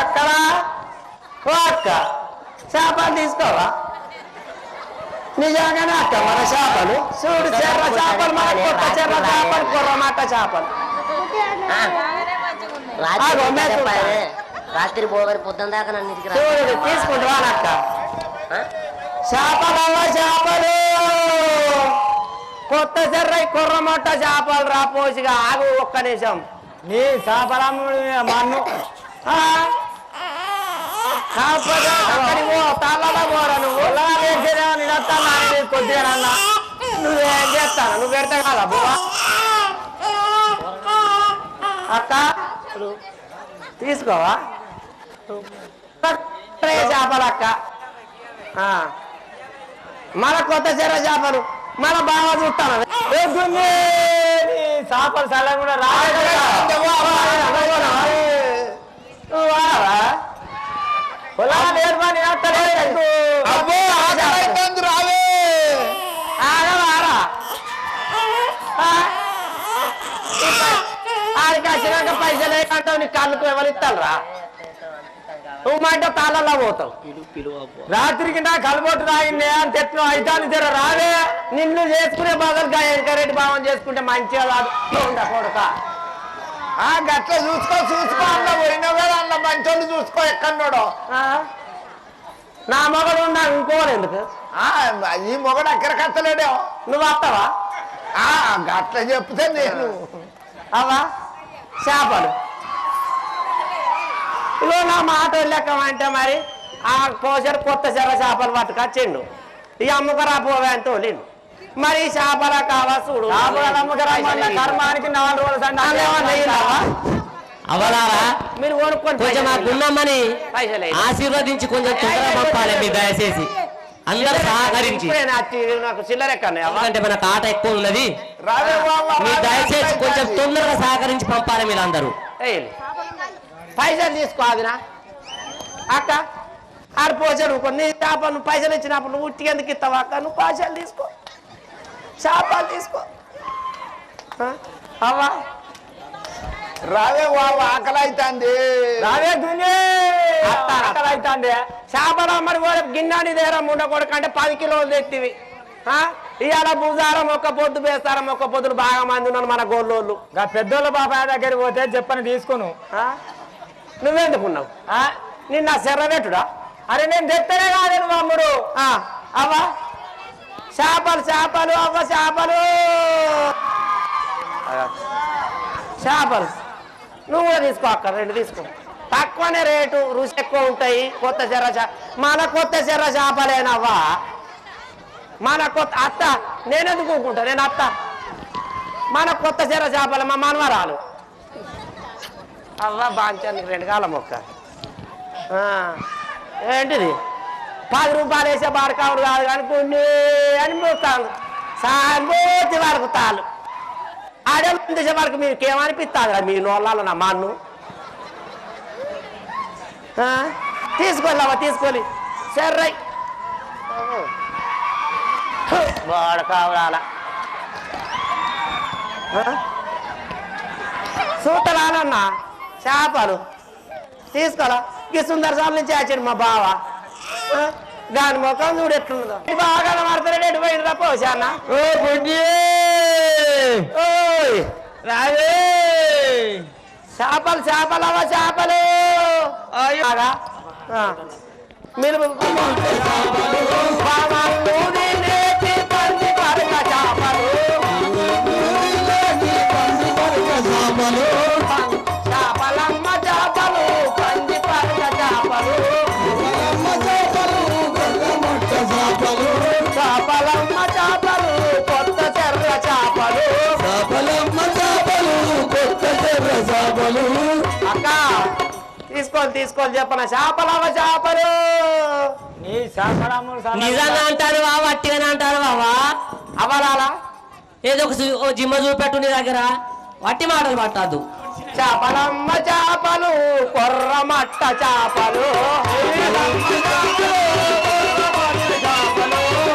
అక్కడ అక్క చేపలు తీసుకోవా నిజంగానే అక్క మన చేపలు చూడు చెర్ర చేపలు మన కొత్త చెర్ర చేపలు కొర్రమాట చేపలు రాత్రి పోగలి పొద్దున దాకా నన్ను చూడు తీసుకుంటావా అక్క చేపలవ్వ చేపలు కొత్త చెర్ర కొర్రమొట్ట చేపలు రా పోసిగా ఆగు ఒక్క నిమిషం నీ చేపలమ్ముడు మన్ను తాళ్ళలో పోరా నువ్వు కొద్దిగా నువ్వేం చేస్తాను నువ్వు పెడతా కదా బువ్వా అక్క తీసుకోవా చేపలు అక్క మన కొత్త చెర్ర చేపలు మన బాగా చూస్తాను చేపలు సలా కూడా ఆడికి పైసలు ఏమంటావు నీ కళ్ళకు ఎవరు ఇస్తాను రా నువ్వు మా ఇంట్లో తాళల్లో పోతావు రాత్రికి నా కలబొట్టు రాగింది అని తెచ్చినావు అయితే జర రావే నిన్ను చేసుకునే బదులుగా ఎంకరెడ్డి భావం చేసుకుంటే మంచిగా కాదు కొడుక గట్ల చూసుకో అన్న పోయినావు కదా అన్న మంచోళ్ళు చూసుకో ఎక్కడోడో నా మొగడు ఉన్నా ఇంకోడు ఎందుకు ఈ మొగడు ఎక్కడ కట్టలేడే నువ్వు వస్తావా గట్ల చెప్తే నేను అవా చేపలు ఇగో నా మాట లెక్క అంటే మరి ఆ పోసారు కొత్త చెర్ర చేపలు పట్టుకొచ్చిండు ఈ అమ్మకరా పోవే అని తోలిండు మరి ఈ చేపల కావా చూడు కర్మానికి 4 రోజులు అవలారా మీరు కొనుక్కొని కొంచెం మాకున్నామని ఆశీర్వదించి కొంచెం తొందరగా పంపాలి మీ దయచేసి అందరూ సహకరించి నాకు చిల్లరెక్కనే ఎందుకంటే మన కాట ఎక్కువ ఉన్నది మీ దయచేసి కొంచెం తొందరగా సహకరించి పంపాలి మీరందరూ పైసలు తీసుకో ఆదినా అక్క ఆడు పోసాడు కొన్ని చేపలు నువ్వు పైసలు ఇచ్చినప్పుడు నువ్వు ఉట్టికి ఎందుకు ఇస్తావు అక్క నువ్వు పైసలు తీసుకో చేపలు తీసుకో అవ్వా రావే బాబు ఆకలి అవుతుంది రావే ఆకలి అవుతుంది చేపలు మరి కూడా గిన్నెని దగ్గర ఉండకూడదు అంటే 10 కిలోలు తెచ్చివి ఇవాళ బుజారం ఒక్క పొద్దు వేస్తారం ఒక్క పొద్దులు బాగా మంది ఉన్నారు మన గోళ్ళోళ్ళు పెద్దోళ్ళ బాబాయ్ దగ్గరికి పోతే చెప్పని తీసుకోను నువ్వెందుకున్నావు నిన్న శర్రబెట్టుడా అరే నేను తెత్తనే కాదు మామ్ముడు అవ్వ చేపలు చేపలు అవ్వ చేపలు చేపలు నువ్వు కూడా తీసుకో అక్క 2 తీసుకో తక్కువనే రేటు రుచి ఎక్కువ ఉంటాయి కొత్త చెర్ర మన కొత్త చెర్ర చేపలేనవ్వా మన కొత్త అత్త నేనెందుకు ఊరుకుంటా నేను అత్త మన కొత్త చెర్ర చేపలు మా మనవరాలు అవ్వ బాంచానికి 2 కాలం మొక్క ఏంటిది 10 రూపాయలు వేసే బాడకావుడు కాదు కానీ కొన్ని అని మోస్తాను సాంబోతి వరకు తాళ్ళు ఆడే తీసే వరకు మీకు ఏమనిపిస్తుంది కదా మీ నోళ్ళలో నా మన్ను తీసుకోలేవా తీసుకోలే సర్రై బాడకావుడాల సూతరాలన్నా చేపలు తీసుకోవాలా ఈ సుందర సార్లు నుంచి వచ్చాడు మా బావ దాని ముఖం చూడు ఎట్లుందో బాగా మారుతాడు ఎటు పోయిందిరా పోసాన్న రావే చేపలు చేపలు అవ్వ చేపలు మీరు చేపలమ్మ చేపలు పంది పరక చేపలు చేపలమ్మ చేపలు కొత్త చెర్ర చేపలు అక్క తీసుకోవాలి చెప్పన చేపలమ్మ చేపలు నీ చేపలమ్ముడు నిజంగా అంటారు బావా అట్టిగానే అంటారు బావా అవలాలా ఏదో ఒక జిమ్మ చూపెట్టు నీ దగ్గర వట్టి మాటలు పట్టద్దు చేపలమ్మ చేపలు కొర్రమట్ట చేపలు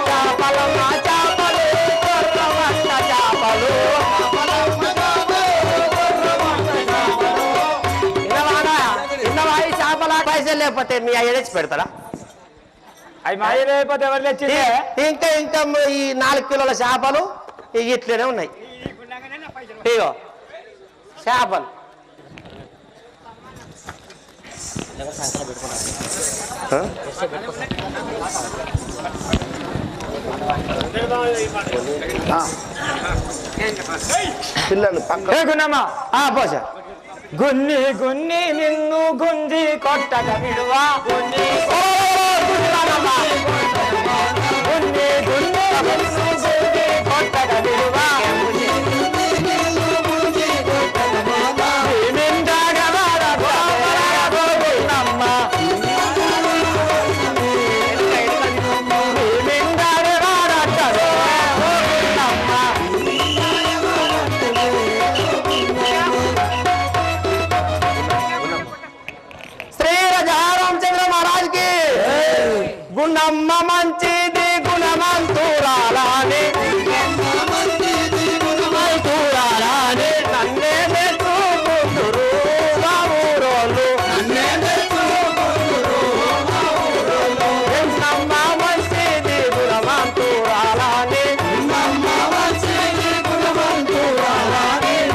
చేపలమ్మ చేపలు కొర్రమట్ట చేపలు ఇన్నవా ఈ చేపల పైసలు లేకపోతే మీ అయ్య తెచ్చి పెడతారా? అవి మా అయిపోతే ఎవరు తెచ్చింది? ఇంకా ఇంకా ఈ 4 కిలోల చేపలు ఇట్లనే ఉన్నాయి. ఇగో చేపలు పిల్లలు పక్క గున్నమ్మా పోసా గున్ని గున్ని నిన్ను గుంజి కొట్టక విడువా గున్ని గున్ని గున్ని నిన్ను గుంజి కొట్టక విడువా గుణమ్మ మంచిది గుణమంతురాలని నన్నే మెచ్చుకుందురు మా ఊరోళ్ళు గుణమ్మ మంచిది గుణమంతురాలని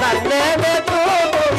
నన్నే మెచ్చుకుందురు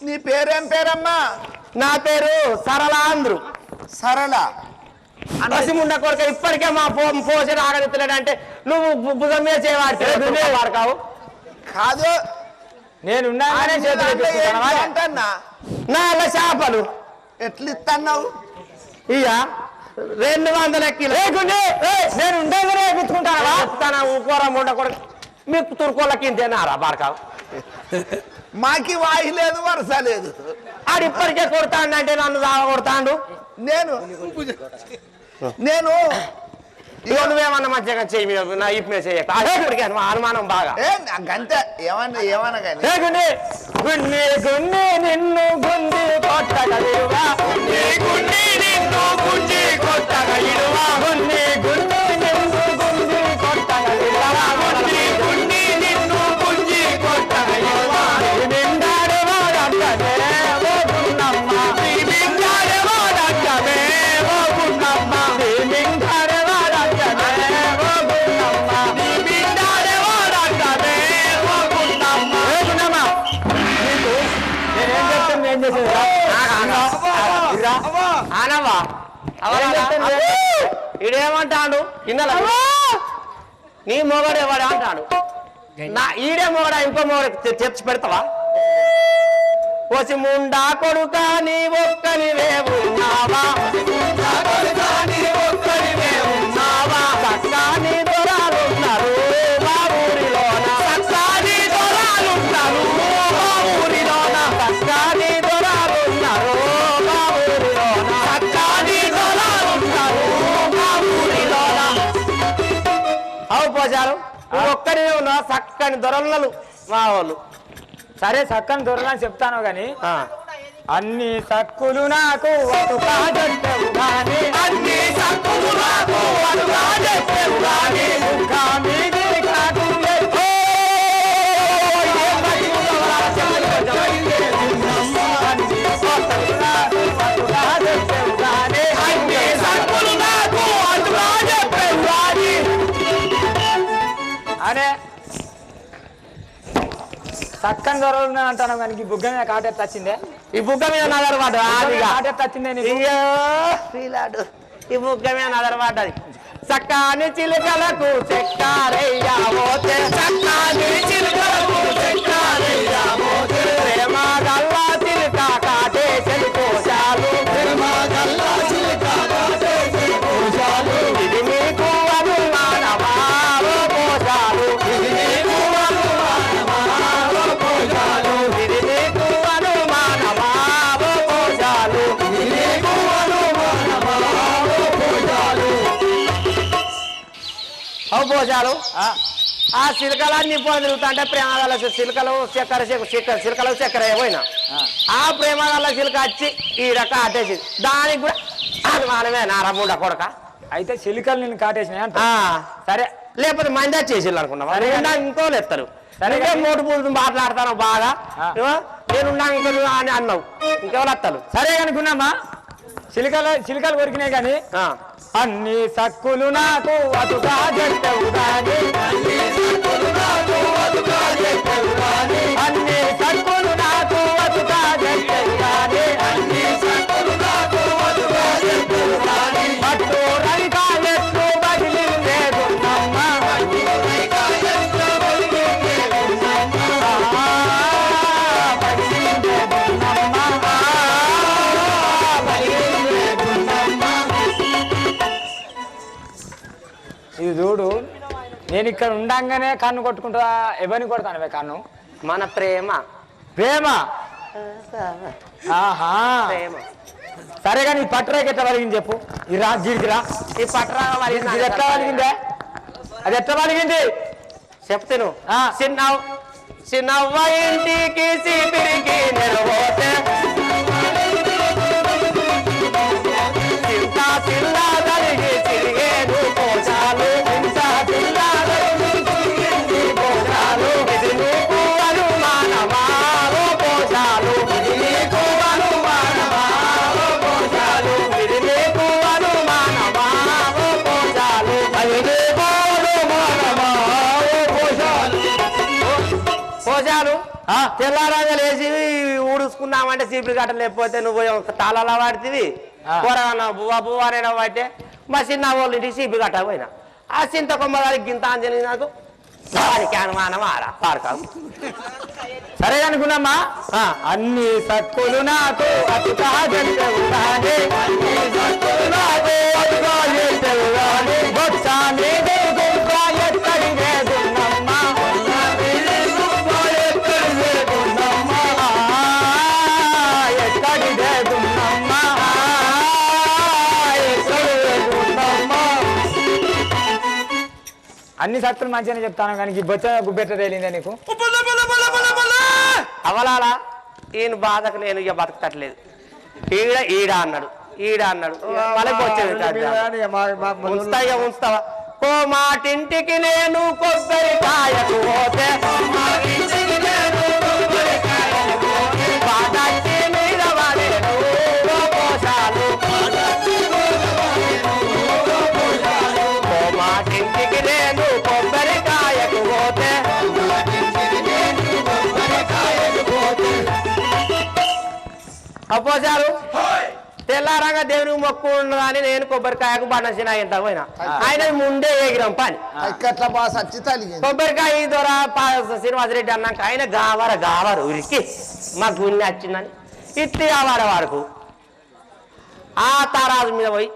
నీ పేరేం పేరమ్మా? నా పేరు సరళాంధ్రు. సరళ పసిముండ కొడుక ఇప్పటికే మా పోషణ ఆగదిత్తలేడంటే నువ్వు భుజం మీద చేయవాడుకావు కాదు. నేను నా చేపలు ఎట్లు ఇస్తున్నావు? ఇక 200 కిలో నేను ఉండేవరే గుర్తుకుంటాను కూర ముండ కొడుకు మీకు తురుకోళ్ళకి తిన్నారా బారకావు? మాకి వాయి లేదు వరుస లేదు. ఆడు ఇప్పటికే కొడతాడు అంటే నన్ను కొడతాడు. నేను ఇక నువ్వేమన్నా మంచిగా చెయ్యి నా ఇప్పు మీద చేయక అనుమానం బాగా గంతే ఏమన్నా ఏమన్నా కానీ గుండి గుండి గుండి నిన్ను గుండి కొట్టగా ఇడువా గుండి గుండి నిన్ను గుండి కొట్టగా ఇడువా గుండి గుండి నిన్ను గుండి కొట్టగా ఇడువా గుండి గుండి నిన్ను గుండి కొట్టగా ఇడువా నిండాడే వాడక్కనే ఓ గున్నమ్మ నిండాడే వాడక్కనే ఓ గున్నమ్మ నిండాడే వాడక్కనే ఓ గున్నమ్మ నిండాడే వాడక్కనే ఓ గున్నమ్మ ఏ గున్నమ్మ నేనేం చెప్తాను ఏం చేసేది ఆనవా ఈడేమంటాడు కింద నీ మొగడు ఎవడే అంటాడు. నా ఈడే మొగడా ఇంకో మొగడు తెచ్చి పెడతావా? కోసి ముండా కొడుక నీ ఒక్కనివే ఉన్నావా సక్కాని దొరాలున్నారు మా ఊరిలోన సక్కాని దొరాలున్నారు మా ఊరిలోన సక్కాని దొరాలున్నారు మా ఊరిలోన సక్కాని దొరాలున్నారు మా ఊరిలోన అవు పోజారు నువ్వు ఒక్కరివే ఉన్నావా చక్కని దొరలు మా వాళ్ళు సరే చక్కని దొరలని చెప్తాను గాని అన్ని సక్కులు నాకు అటుగా చెప్పవు గాని అన్ని సక్కులు నాకు అటుగా చెప్పవు గాని మీది కాదు అరే చక్కని దొరలు అంటాను కానీ ఈ బుగ్గ మీద కాటెత్త వచ్చిందే ఈ బుగ్గ మీద నదరవాడు కాటెత్త వచ్చిందే ఈ బుగ్గ మీద నదరవాడది చక్కని చిలుకలకు చెక్కారయ్యావోతే చక్కని చిలుకలకు చెక్కారయ్యావోతే ప్రేమ గల్లా చిలుక కాటేసెలు కోశాలు ప్రేమ గల్లా చిలుక కాటేసెలు కోశాలు ఇది మీకు అనుమానమా కోశాలు ఇది మీకు అనుమానమా కోశాలు ఇది మీకు అనుమానమా కోశాలు ఇది మీకు అనుమానమా కోశాలు పోశాలు ఆ చిలకలన్నీ తిరుగుతుంటే ప్రేమగల చిలకలు చిలకలు చక్కెర పోయినా ఆ ప్రేమగల చిలక వచ్చి ఈ రకం అట్టేసి దానికి కూడా అనుమానమే నారముండ కొడక అయితే చిలుకలు నేను కాటేసినాయి అంట సరే లేకపోతే మంది వచ్చేసి అనుకున్నావా ఇంకోళ్ళు ఎత్తారు సరే మూడు పూలు మాట్లాడతాను బాగా నేనున్నా ఇంకో అని అన్నావు ఇంకెవరు వస్తారు సరే అనుకున్నామా చిలుకలు కొరికినాయి కానీ అన్ని సక్కులు నాకు అటుగా చెప్పవు గాని అన్ని సక్కులు నాకు అటుగా చెప్పవు గాని అన్ని సక్కులు నాకు అటుగా చెప్పవు గాని అన్ని సక్కులు నాకు అటుగా చెప్పవు గాని పట్టు రైకాయెత్తు బదిలిందేదు నమ్మ పట్టు రైకాయెత్తు బదిలిందేదు నమ్మ బదిలిందేదు నమ్మ బదిలిందేదు నమ్మ ఇది చూడు నేను ఇక్కడ ఉండంగానే కన్ను కొట్టుకుంటా ఎవరిని కొడతాను కన్ను మన ప్రేమ ప్రేమ ఆహా ప్రేమ సరే కానీ ఈ పట్టరాకి ఎట్లా వలిగింది చెప్పు ఈ జీడికి రా ఈ పట్రా ఇది ఎట్లా వలిగిందే అది ఎట్లా వలిగింది చెప్తాను చిన్నవ్వ ఇంటికి సిపిరికి నిలబోతే చింత చిల్ల కలిగి తిరిగేదు పోచాలు చింత చిల్ల కలిగి పోచాలు ఇది నీకు అనుమానమా పోచాలు ఇది నీకు అనుమానమా పోచాలు ఇది నీకు అనుమానమా పోచాలు అది నీకు అనుమానమా పోచాలు తెల్లారాగా లేచి ఊడుసుకున్నామంటే చీపులు గట్ట లేకపోతే నువ్వు తాళాలా వాడితివి కూరగా బువ్వా బువ్వానైనా పట్టే మా చిన్న వాళ్ళు ఇంటికి చీపులు గట్ట పోయినా ఆ చింత కొమ్మగారికి గింత అంజలి నాకు వారికి అనుమానం ఆడ పాడకాదు సరే అనుకున్నామా అన్ని సక్కులు నాకు అటుగా చెప్పవు గాని అన్ని సక్కులు నాకు అటుగా చెప్పవు గాని బొచ్చా నీదే గుంక ఎక్కడి వేదున్నమ్మ ఎక్కడి వేదున్నమ్మ అన్ని సక్కులు మంచిగానే చెప్తాను కానీ ఈ బొచ్చ గుబ్బెట్ట తేలిందే నీకు అవలాలా ఈయన బాధకు నేను ఇక బతకట్లేదు ఈడ అన్నాడు వాళ్ళకి వచ్చేది ఉంచుతావా ఓ మాటింటికి నేను కొబ్బరికాయకు పోతే పాటకి మీద వాడేను పోషాలు ఓ మాటింటికి నేను కొబ్బరికాయకు పోతే అపోజారు తెల్లారంగా దేవునికి మొక్కు ఉన్నదని నేను కొబ్బరికాయకు బండసిన ఇంత పోయినా ఆయన ముందే ఎగిరాం పని ఎట్లా బాగా సచ్చి తలిగింది కొబ్బరికాయ ద్వారా శ్రీనివాసరెడ్డి అన్నాక ఆయన గావారు ఉరికి మా గుండె వచ్చిందని ఇట్టి వాడకు ఆ తారాజు మీద పోయి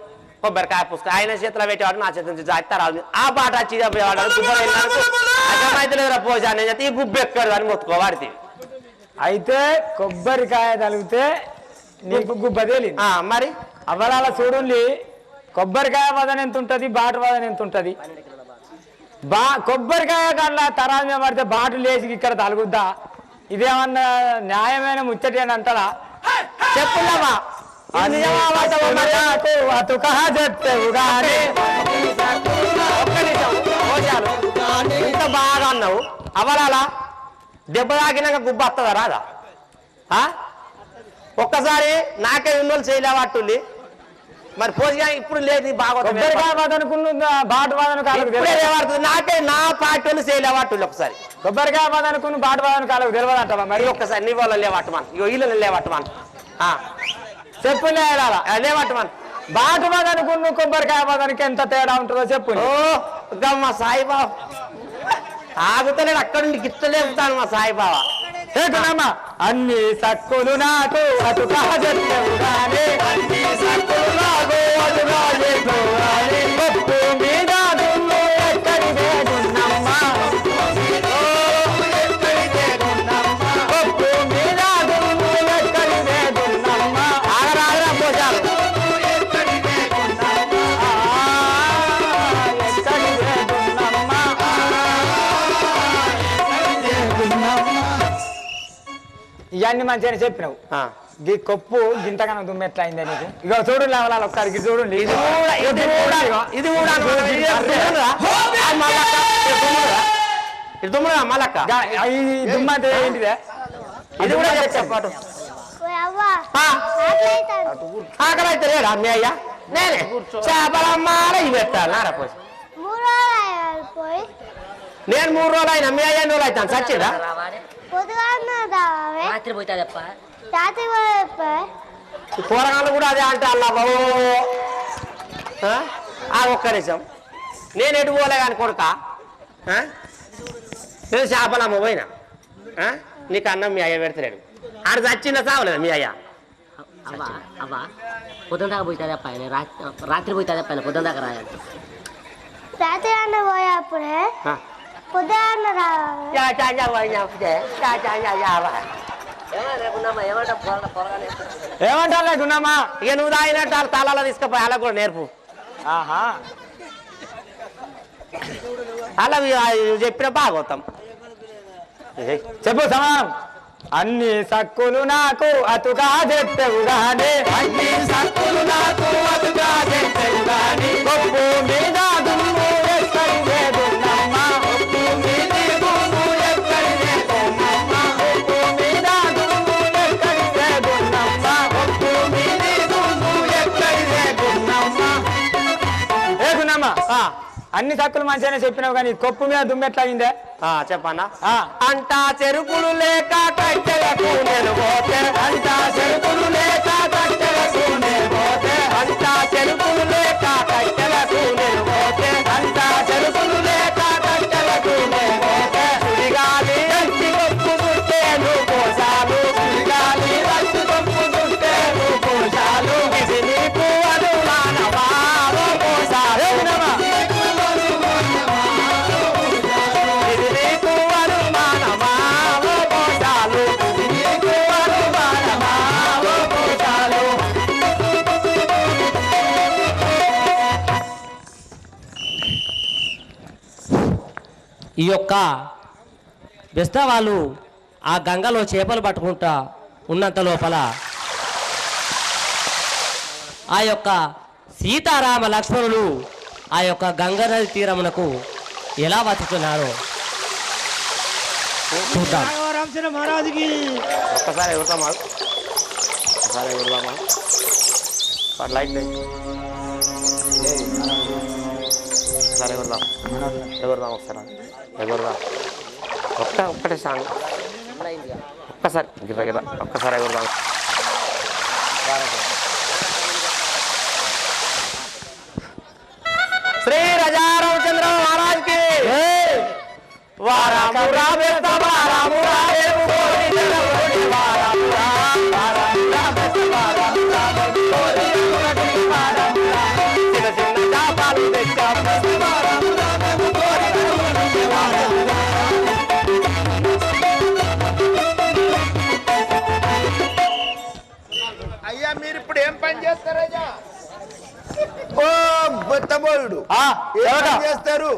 కొబ్బరికాయ పుస్తకం ఆయన చేతిలో పెట్టేవాడు నా చేతి నుంచి తారాజు మీద ఆ పాట వచ్చి చెప్పేవాడు అర్థమైతే పోసాను ఈ గుబ్బు ఎక్కడు అని మొత్తుకోవాడితే అయితే కొబ్బరికాయ తలిగితే నీకు గుబ్బ తేలింది మరి అవలాల చూడండి కొబ్బరికాయ వదన ఎంత ఉంటది బాటు వదన ఎంత ఉంటది కొబ్బరికాయ కల్లా తరాల మీద పడితే బాటు లేచి ఇక్కడ తలుగుద్దా ఇదేమన్నా న్యాయమైన ముచ్చటేని అంటారా చెప్పున్నావా ఇంత బాగా అన్నావు అవలాలా దెబ్బ తాకినాక గుబ్బ వస్తుందా రాదా ఒక్కసారి నాకే ఉన్నోళ్ళు చేయలేవాటుంది మరి పోసిగా ఇప్పుడు లేదు బాగా బాటు వాదన కాలేదు నాకే నా పార్టీ చేయలేవాటుంది ఒకసారి కొబ్బరికాయ వాదనుకున్న బాటు వాదన కాలకు తెలియదంటావా మరి ఒక్కసారి నీ వాళ్ళని లేవట్టమని ఇల్లు లేవట్టమని చెప్పు లేవట్టమని బాటు వాదనుకున్న కొబ్బరికాయ వాదనకి ఎంత తేడా ఉంటుందో చెప్పు ఓ మా సాయిబాబా ఆగుతలేడు అక్కడ నుండి గిట్టలేపుతాను మా సాయిబాబా అన్ని సక్కులు నాకు అటుగా చెప్పేవుగానే అన్ని సక్కులు నాకు అటుగా చెప్పేవుగానే పప్పు మీద దున్ను ఎక్కడి వేగున్నమ్మ పప్పు మీద దున్ను ఎక్కడి వేగున్నమ్మ ఆగరా పోసారు ఎక్కడి వేగున్నమ్మ ఇవన్నీ మంచిగా చెప్పినావు ఈ కొప్పు గింతగానో దుమ్ము ఎట్లా అయిందా నీకు ఇక చూడండి లేవలాలి ఒక్కరికి చూడండి ఇది కూడా మళ్ళక్క ఈ దుమ్ము అంటే ఏంటిదే ఇది కూడా చెప్పాటు ఆకలి అయితే లేడా మీ అయ్యా నేనే చేపలమ్మాల ఇవి పెట్టాలి నారపోయి నేను 3 రోజులు అయినా మీ అయ్యా 2 రోజులు అవుతాను సచ్చిందా కూరగాయలు కూడా అదే అంటే అల్లా బాబు ఒక్క నిమిషం నేను ఎటు పోలే కానీ కొడుక నేను చేపలమ్మ పోయినా నీకు అన్నం మీ అయ్య పెడతలేడు ఆడ చచ్చిందా సావలేదు మీ అయ్య అవ్వా పొద్దున దాకా పోతుంది అప్ప రాత్రి పోతుంది అప్ప పొద్దున దాకా రాయాలి రాత్రి అన్న పోయేప్పుడే పొద్దున్న ఏమంటా లేకున్నామా ఇక నువ్వు తాగినట్టు వాళ్ళ తాళాలో తీసుకుపోయి అలా కూడా నేర్పు అలా చెప్పిన బాగోతాం చెప్పు సమానం అన్ని సక్కులు నాకు అతుగా చెప్పేవుగానే అన్ని సక్కులు నాకు అతుగా చెప్పేవుగానే పప్పు మీద దుమ్ము ఎక్కడి వేగున్నమ్మ పప్పు మీద దుమ్ము ఎక్కడి వేగున్నమ్మ పప్పు మీద దుమ్ము ఎక్కడి వేగున్నమ్మ పప్పు మీద దుమ్ము ఎక్కడి వేగున్నమ్మ వేగున్నమ్మ అన్ని సక్కులు మంచిగానే చెప్పినావు కానీ కొప్పు మీద దుమ్ము ఎట్లా అయిందే చెప్పన్నా అంటా చెరుకులు లేక కట్టెలకు నేను పోతే అంటా చెరుకులు లేక కట్టెలకు నేను పోతే అంటా చెరుకులు లేక కట్టెలకు నేను పోతే అంటా చెరుకులు లేక కట్టెలకు నేను పోతే సుడిగాలి వచ్చి కొప్పు చుట్టేను కోసాలు సుడిగాలి వచ్చి కొప్పు చుట్టేను కోసాలు ఇది నీకు అనుమానమా కోసాలు ఈ యొక్క బెస్తవాళ్ళు ఆ గంగలో చేపలు పట్టుకుంటా ఉన్నంత లోపల ఆ యొక్క సీతారామ లక్ష్మణులు ఆ యొక్క గంగా నది తీరమునకు ఎలా బతుకుతున్నారో చూద్దాం. ఒక్కసారి ఎగురుతామా ఒకసారి ఎగురుదామా లైట్ ఒకసారి ఎగురుదాం ఒకసారి ఎగురుదాం ఒక్కటే సాంగ్ ఒక్కసారి గిర్ర ఒక్కసారి ఎగురుదాం వారాము రామేస్త వారాము రామేవు కోరి జనముడి వారాము వారాము రామేస్త వారాము రామేవు కోరి జనముడి వారాము చిన్న చిన్న చాపాలు తెచ్చాము వారాము రామేవు కోరి జనముడి వారాము. అయ్యా మీరు ఇప్పుడు ఏం పని చేస్తారయ్యా? ఓ బొత్తబోయుడు ఏం పని చేస్తారు?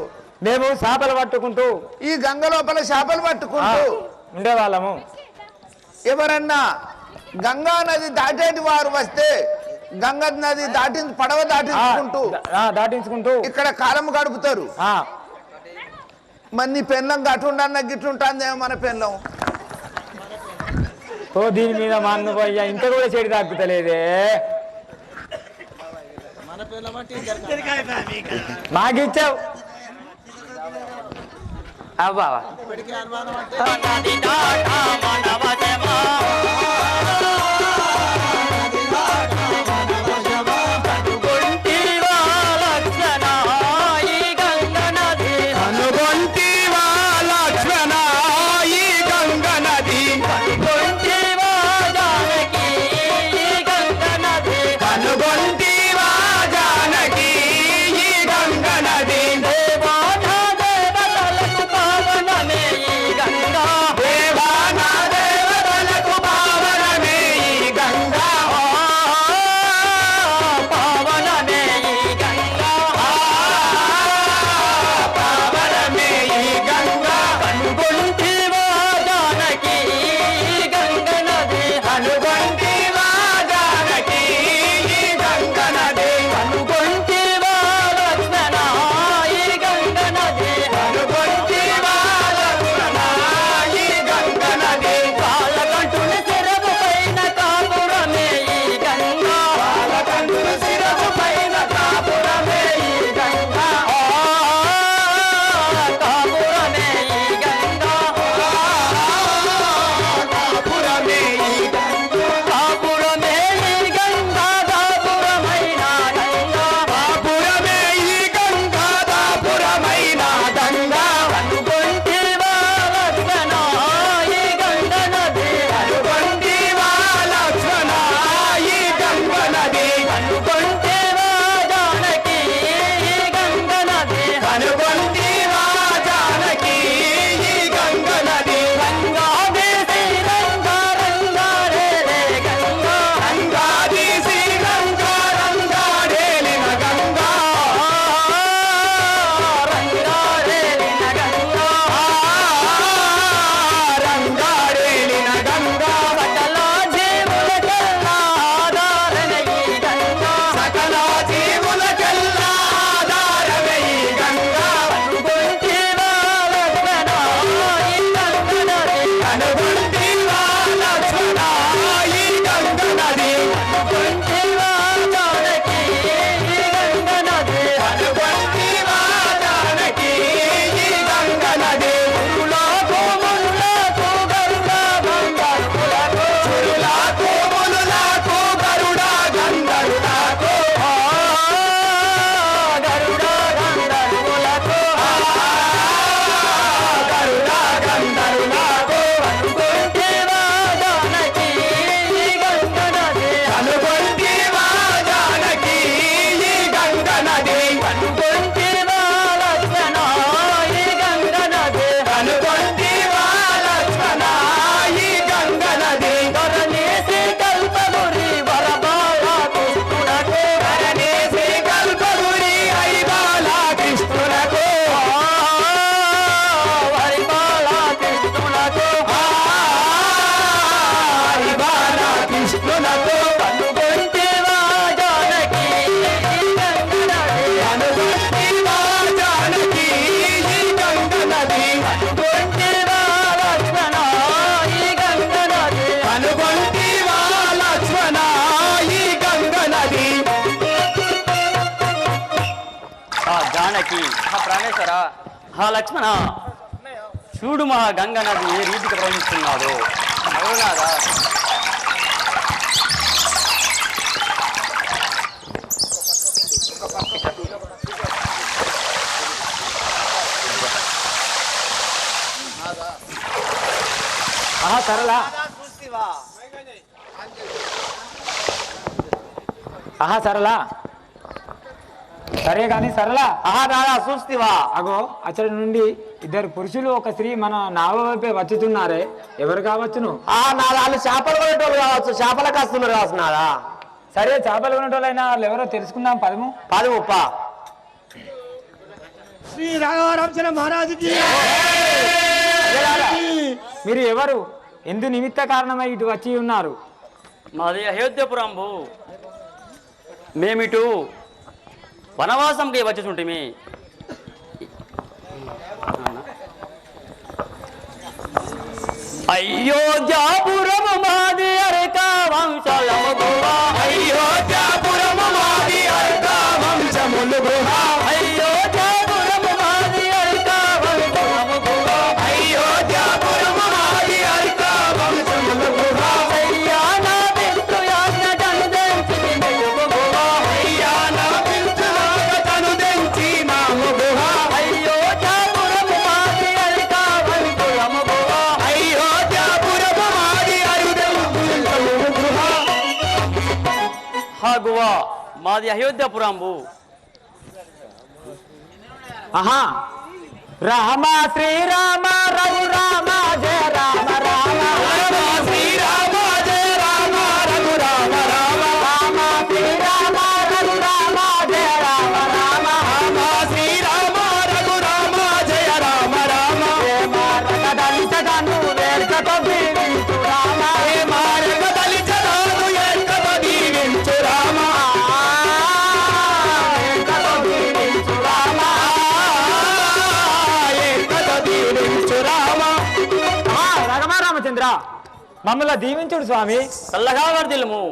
మేము చేపలు పట్టుకుంటూ ఈ గంగ లోపల చేపలు పట్టుకుంటూ ఉండేవాళ్ళము. ఎవరన్నా గంగా నది దాటేటి వారు వస్తే గంగా నది పడవ దాటించుకుంటూ ఇక్కడ కాలం గడుపుతారు. మరి నీ పెన్లం గటుండన్న గిట్లుంటుందేమో మన పెన్లం. ఓ దీని మీద మా అన్న పోయ్యా ఇంత కూడా చెడు తగ్గుతలేదే. మాకిచ్చావు అబ్బా ప్రాణేశ్వర హా లక్ష్మణ చూడు మా గంగ నది ఏ రీతికి ప్రవహిస్తున్నాదో. అవునాదా సరళ ఆహా సరళ సరే కానీ సరళ ఆహా నాదా చూస్తివా అగో అచ్చడి నుండి ఇద్దరు పురుషులు ఒక స్త్రీ మన నావ వైపే వచ్చుతున్నారే ఎవరు కావచ్చును నా వాళ్ళు చేపలు కొనేటోళ్ళు కావచ్చు చేపల కస్తున్నారు కావచ్చు నాదా సరే చేపలు కొనేటోళ్ళైనా వాళ్ళు ఎవరో తెలుసుకుందాం పదము పా శ్రీ రాఘవరామచంద్ర మహారాజుకి మీరు ఎవరు ఎందు నిమిత్త కారణమై ఇటు వచ్చి ఉన్నారు మాది అయోధ్యపురంబు మేమిటు వనవాసంకి వచ్చుంటిమి అయోధ్యాపురము మాది అరక వంశలము గుహా అయోధ్యాపురము మాది అరక వంశములు గుహా అయోధ్యాపురము మాది అరక వంశములు గుహా అయోధ్యాపురము మాది అరక వంశములు గుహా అయ్యాన బిందు యాజ్ఞ జనుదెంచి మెలుగు గుహా అయ్యాన బిందు యాజ్ఞ జనుదెంచి మాము గుహా అయోధ్యాపురము మాది అరక వంశములు గుహా అయోధ్యాపురము మాది అరక వంశములు గుహా హా గుహా మాది అయోధ్యాపురంబు ఆహా రామ శ్రీరామ రఘురామ జయ రామ రామ శ్రీరామ జయ రామ రఘురామ రామ రామ శ్రీరామ రఘురామ జయ రామ రామ రామ శ్రీరామ రఘురామ జయ రామ రామ దళితను వేడుకతో దీవించు రామ ఏ మార్గ దళితనాను ఎంకట దీవించు రామ వేడుకతో దీవించు రామ ఎంకట దీవించు రామ రఘమ రామచంద్ర మమ్మల్ని దీవించుడు స్వామి చల్లగా వర్దిల్ము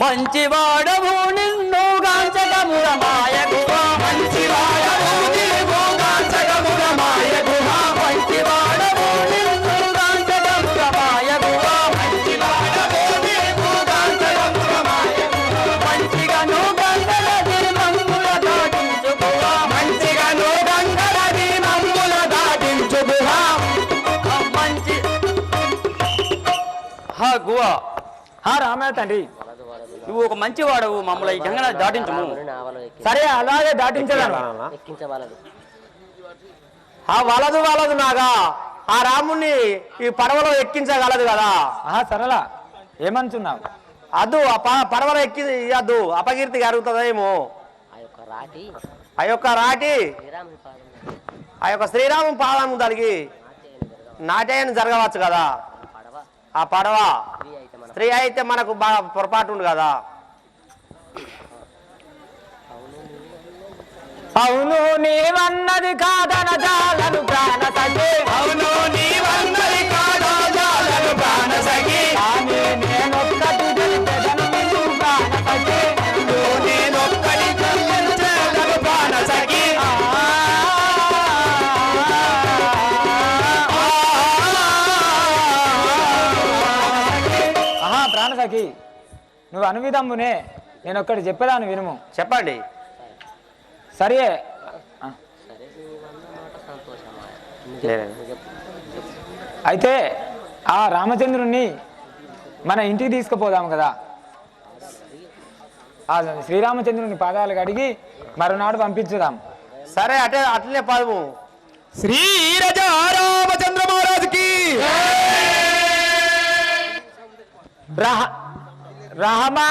మంచివాడవు నిన్ను గాంచగముర మాయగువ మంచివాడవు నిన్ను గాంచగముర మాయగువ మంచివాడవు నిన్ను గాంచగముర మాయగువ మంచివాడవు నిన్ను గాంచగముర మాయగువ మంచిగాను గంగలది మమ్ముల దాటించుకువ మంచిగాను గంగలది మమ్ముల దాటించుకువ మంచి హా గువ హా రామయ్య తండ్రి నువ్వు ఒక మంచి వాడవు మమ్మల్ని ఈ గంగన దాటించము సరే అలాగే దాటించగలను వలదు నాగా ఆ రాముణ్ణి ఈ పడవలో ఎక్కించగలదు కదా ఆహా సరళ ఏమంటున్నావు అద్దు పడవలో ఎక్కి అద్దు అపకీర్తి జరుగుతుందేమో ఆ యొక్క రాటి ఆ యొక్క శ్రీరాము పాదము దానికి నాట్యాన్ని జరగవచ్చు కదా ఆ పడవ స్త్రీ అయితే మనకు బాగా పొరపాటు ఉంది కదా అవును నీవన్నది కాదన జాలను ప్రాణ సఖి అవును నీవన్నది కాదో జాలను ప్రాణ సఖి కానీ నేనొక్కటి తెలిపెదను నిన్ను ప్రాణ సఖి నేనొక్కడి చెల్లించేదను ప్రాణ సఖి ఆహా ప్రాణ సఖి నువ్వు అనువిధంబునే నేను ఒక్కటి చెప్పేదాన్ని వినుము చెప్పండి సరే అయితే ఆ రామచంద్రుణ్ణి మన ఇంటికి తీసుకుపోదాం కదా ఆ శ్రీరామచంద్రుని పాదాలు కడిగి మరునాడు పంపించుదాం సరే అట్లనే పదము శ్రీ రామచంద్ర మహారాజుకి రహమా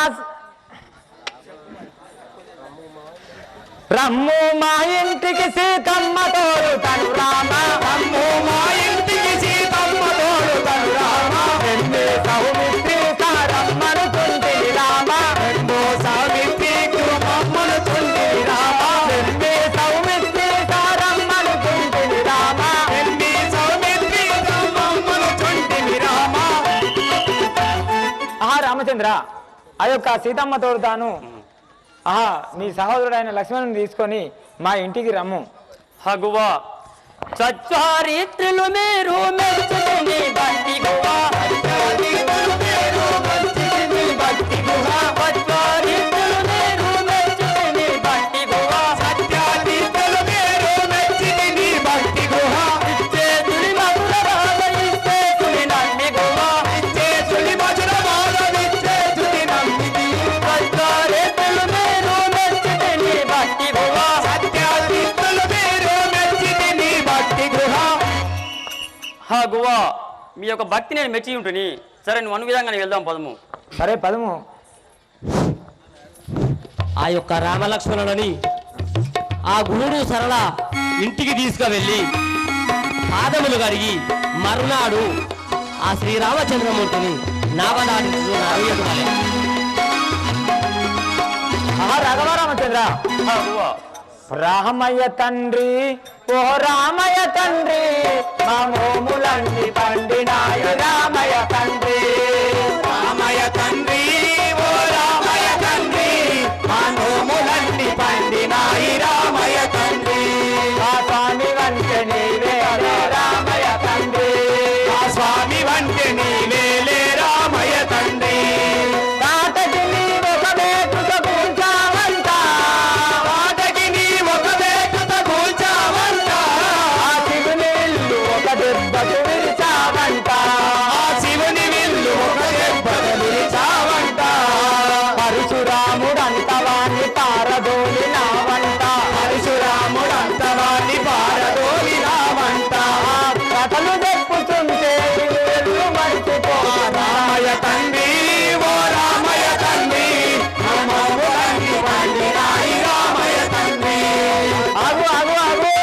రమ్ము మా ఇంటికి సీతమ్మ తోడు తను రామ రమ్ము మా ఇంటికి సీతమ్మ తోడు తను రామ ఎన్ని సౌమిత్రి సారమ్మను తుంటిని రామ ఎందో సావిత్రి మమ్మను చుండి రామ ఎన్ని సౌమిత్రి సారమ్మను తుంటిని రామ ఎన్ని సౌమిత్రి మమ్మను చుండి రామ ఆహా రామచంద్ర ఆ యొక్క సీతమ్మ తోడు తాను ఆహా నీ సహోదరుడైన లక్ష్మణుని తీసుకొని మా ఇంటికి రమ్ము హగువా సచ్చారిత్రులు మీరు మెచ్చుకుని భక్తి గువా సచ్చారిత్రులు మీరు మెచ్చుకుని భక్తి గువా సచ్చారిత్రులు మీరు మెచ్చుకుని భక్తి గువా సత్యారిత్రులు మీరు మెచ్చుకుని భక్తి గువా ఇచ్చేతుడి మధుర రాగ గువ్వా మీ యొక్క భక్తి నేను మెచ్చి ఉంటుంది. సరే నువ్వు అను విధంగా వెళ్దాం పదము. సరే పదము. ఆ యొక్క రామలక్ష్మణులని ఆ గురుడు సరళ ఇంటికి తీసుకువెళ్ళి పాదములు కడిగి మరునాడు ఆ శ్రీరామచంద్రమూర్తిని నావదాడించు నారయ్యకుమలే. రాఘవరామచంద్ర గువ్వా రామయ్య తండ్రి ఓ రామయ్య తండ్రి మా మోములన్నీ పండినాయ రామయ్య తండ్రి. రామయ్య తండ్రి ఓ రామయ్య తండ్రి మా మోములన్నీ పండినాయి రామయ్య తండ్రి. ఆ స్వామి వంటే నీవే రామయ్య తండ్రి. ఆ స్వామి వంటే నీవే రామయ్య తండ్రి. నాటకి నీ ఒక వేటుక పూజావంట. వాటకి నీ ఒక వేటుక పూజావంట. ఆ శివుని ఇల్లు ఒక దెబ్బకు విరిచావంట. ఆ శివుని ఇల్లు ఒక దెబ్బకు విరిచావంట. పరశురాముడంతవాణ్ణి పారదోలి నావంట. పరశురాముడంతవాణ్ణి పారదోలి నావంట. కథలు చెప్పుతుంటే వీళ్ళు మర్చిపో రామయ్య తండ్రి ఓ రామయ్య తండ్రి మమ్మల్ని పండినాయి రామయ్య తండ్రి. అగు అగు అగు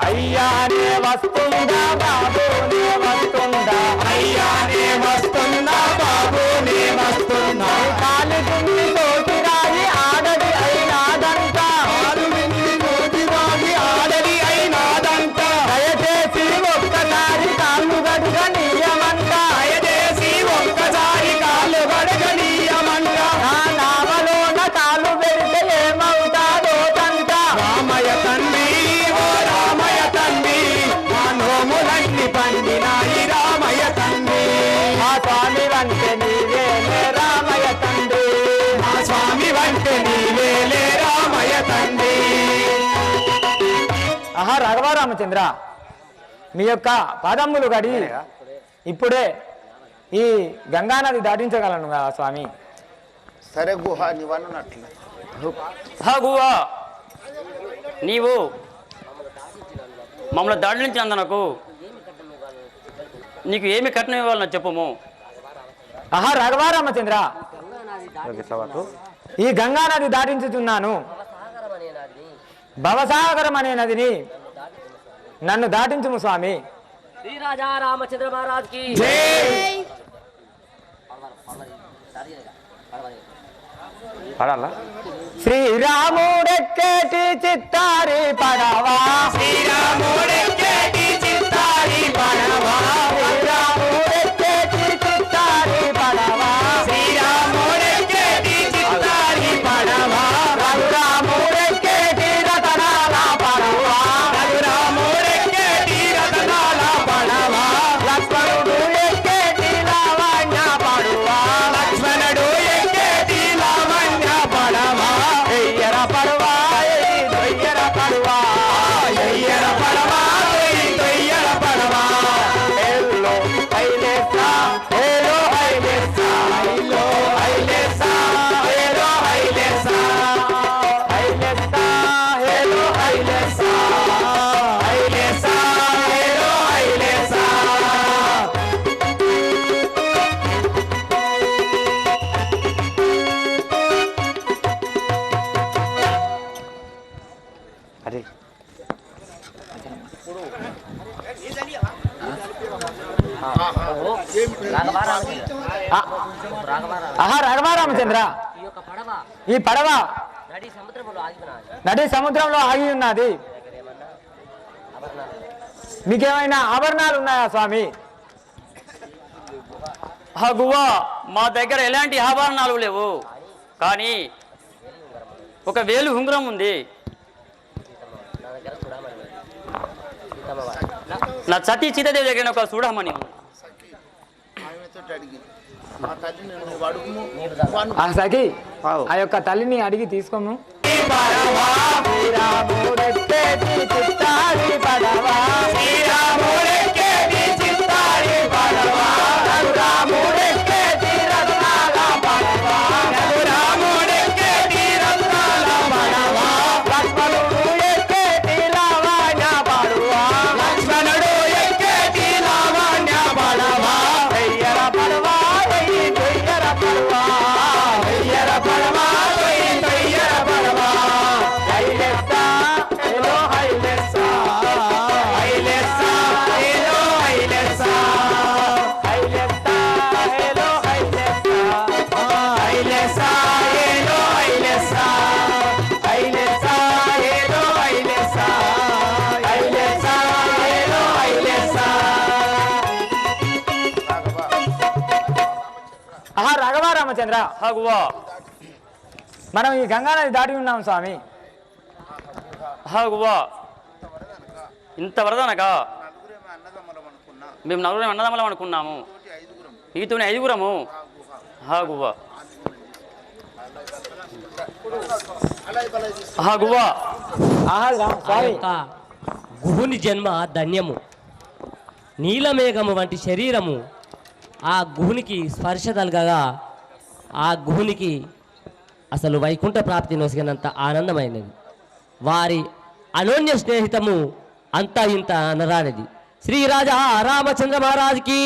అయ్యానే వస్తుందా బాబునే వస్తుందా. అయ్యానే వస్తుందా బాబునే వస్తుందా. కాలు దుండి తోటిరాయి ఆడది అయినాదంట. కాలు దుండి తోటిరాయి ఆడది అయినాదంట. దయచేసి ఒక్కసారి కాళ్ళు గడుగ నీయమంట. దయచేసి ఒక్కసారి కాళ్ళు గడుగ నీయమంట. నా నావలోన కాలు పెడితే ఏమవుతాదో తంట. రామయ్య తండ్రి ఓ రామయ్య తండ్రి మా నోములన్నీ పండినాయి రామయ్య తండ్రి. మా స్వామి వంటే నీవేలే రామయ్య తండ్రి. మా స్వామి వంటే నీవేలే రామయ్య తండ్రి. రాఘవరామచంద్ర మీ యొక్క పాదములు గడి ఇప్పుడే ఈ గంగానది దాటించగలను కదా స్వామి. సరే గుహ నీవన్నట్లు గువ్వా నీవు మమ్మల్ని దాడి నుంచి అందనకు నీకు ఏమి కట్నం ఇవ్వాలన్నా చెప్పము. రాఘవరామచంద్ర ఈ గంగానది దాటించుతున్నాను. భవసాగరం అనే నదిని నన్ను దాటించుము స్వామి. శ్రీరాజా రామచంద్ర మహారాజ్ కి శ్రీరాముడెక్కేటి చిత్తారి పడవా. శ్రీరాముడెక్కేటి చిత్తారి పడవా. శ్రీరాముడెక్కేటి చిత్తారి పడవా. శ్రీరాముడెక్కేటి చిత్తారి పడవా. రఘురాముడెక్కేటి రతనాల పడవా. రఘురాముడెక్కేటి రతనాల పడవా. లక్ష్మణుడు ఎక్కేటి లావణ్య పడవా. లక్ష్మణుడు ఎక్కేటి లావణ్య పడవా. ఎయ్యర పడవా దొయ్యర పడవా. ఎయ్యర పడవా దొయ్యర పడవా. ఎల్లో హైలేసా ఎల్లో హైలేసా ఎల్లో హైలేసా ఎల్లో హైలేసా హైలేసా ఎల్లో హైలేసా హైలేసా ఎల్లో హైలేసా. అరే రాఘవరామచంద్ర ఈ పడవ నడి సముద్రంలో ఆగి ఉన్నది. మీకేమైనా ఆభరణాలు ఉన్నాయా స్వామి? గువ్వా మా దగ్గర ఎలాంటి ఆభరణాలు లేవు, కానీ ఒక వేలు ఉంగరం ఉంది. నా సతీ సీతాదేవి దగ్గర ఒక చూడమని ఆమెతో అడిగి మా తల్లిని నువ్వు అడుగుము. ఆ సఖి ఆ యొక్క తల్లిని అడిగి తీసుకోము. శ్రీరాముడెక్కేటి చిత్తారి పడవా. శ్రీరాముడెక్కేటి చిత్తారి పడవా. రఘురాముడెక్కేటి రత్నాల పడవా. రఘురాముడెక్కేటి రత్నాల పడవా. లక్ష్మణుడు ఎక్కేటి లావణ్య పడవా. లక్ష్మణుడు ఎక్కేటి లావణ్య ఆహా రాఘవ రామచంద్ర హాగువా మనం ఈ గంగానది దాటి ఉన్నాం స్వామి. హాగువా ఇంత వరదనగా మేము నలుగురు అన్నదమ్మలం అనుకున్నాము, మీతోనే 5గురము. హాగువా హాగువా ఆహా ఆ స్వామి యొక్క గుహుని జన్మ ధన్యము. నీలమేఘము వంటి శరీరము ఆ గుహునికి స్పర్శ తలగగా ఆ గుహునికి అసలు వైకుంఠ ప్రాప్తి నొసిగినంత ఆనందమైనది. వారి అనోన్య స్నేహితము అంతా ఇంత అనరానిది. శ్రీ రాజా రామచంద్ర మహారాజుకి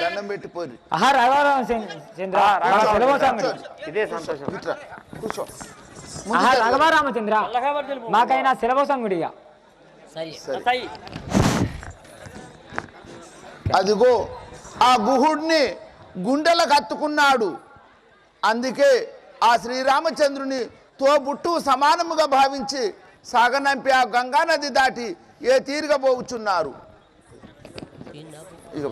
దండం పెట్టిపోయి ఆహా రాఘవ రామచంద్ర మన సెలవు సంగడి. ఇదే సంతోషం. ఇట్రా కూర్చో. ఆహా రాఘవ రామచంద్ర మాకైనా సెలవు సంగుడిగా. సరే సై అదిగో ఆ గుహుడిని గుండెలకు హత్తుకున్నాడు. అందుకే ఆ శ్రీరామచంద్రుని తోబుట్టు సమానముగా భావించి సాగనంపి ఆ గంగా నది దాటి ఏ తీరుగా పోవుచున్నారు. ఇక